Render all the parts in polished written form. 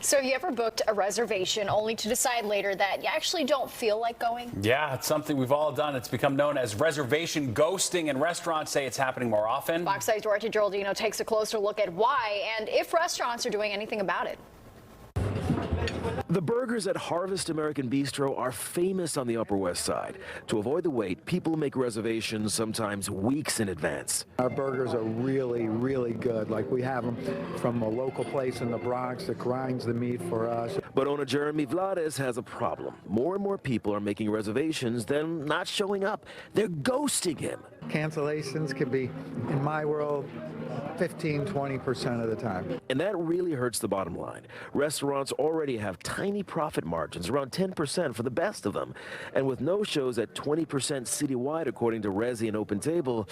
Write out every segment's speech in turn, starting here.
So have you ever booked a reservation only to decide later that you actually don't feel like going? Yeah, it's something we've all done. It's become known as reservation ghosting, and restaurants say it's happening more often. Fox 8's Duarte Geraldino takes a closer look at why and if restaurants are doing anything about it. The burgers at Harvest American Bistro are famous on the Upper West Side. To avoid the wait, people make reservations sometimes weeks in advance. Our burgers are really, really good. Like, we have them from a local place in the Bronx that grinds the meat for us. But owner Jeremy Vlades has a problem. More and more people are making reservations, then not showing up. They're ghosting him. Cancellations can be, in my world, 15–20% of the time. And that really hurts the bottom line. Restaurants already have tiny profit margins, around 10% for the best of them. And with no-shows at 20% citywide, according to Resi and Open Table,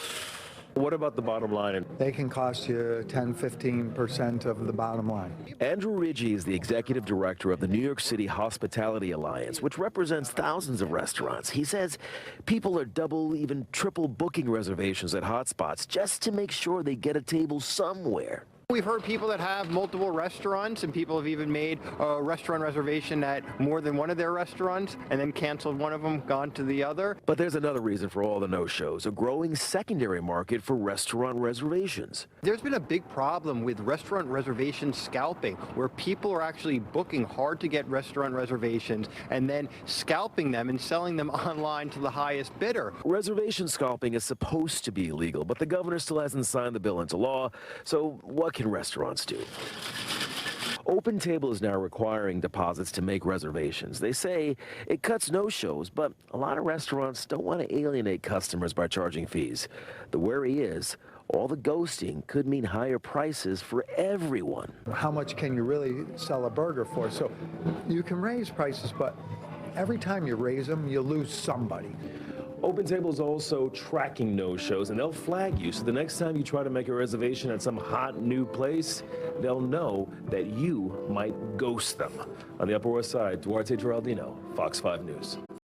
what about the bottom line? They can cost you 10–15% of the bottom line. Andrew Ridgey is the executive director of the New York City Hospitality Alliance, which represents thousands of restaurants. He says people are double, even triple booking reservations at hotspots just to make sure they get a table somewhere. We've heard people that have multiple restaurants, and people have even made a restaurant reservation at more than one of their restaurants and then canceled one of them, gone to the other. But there's another reason for all the no-shows, a growing secondary market for restaurant reservations. There's been a big problem with restaurant reservation scalping, where people are actually booking hard to get restaurant reservations and then scalping them and selling them online to the highest bidder. Reservation scalping is supposed to be illegal, but the governor still hasn't signed the bill into law, so what can restaurants do? Open Table is now requiring deposits to make reservations. They say it cuts no-shows, but a lot of restaurants don't want to alienate customers by charging fees. The worry is all the ghosting could mean higher prices for everyone. How much can you really sell a burger for? So you can raise prices, but every time you raise them, you lose somebody. Open Table is also tracking no-shows, and they'll flag you, so the next time you try to make a reservation at some hot new place, they'll know that you might ghost them. On the Upper West Side, Duarte Geraldino, Fox 5 News.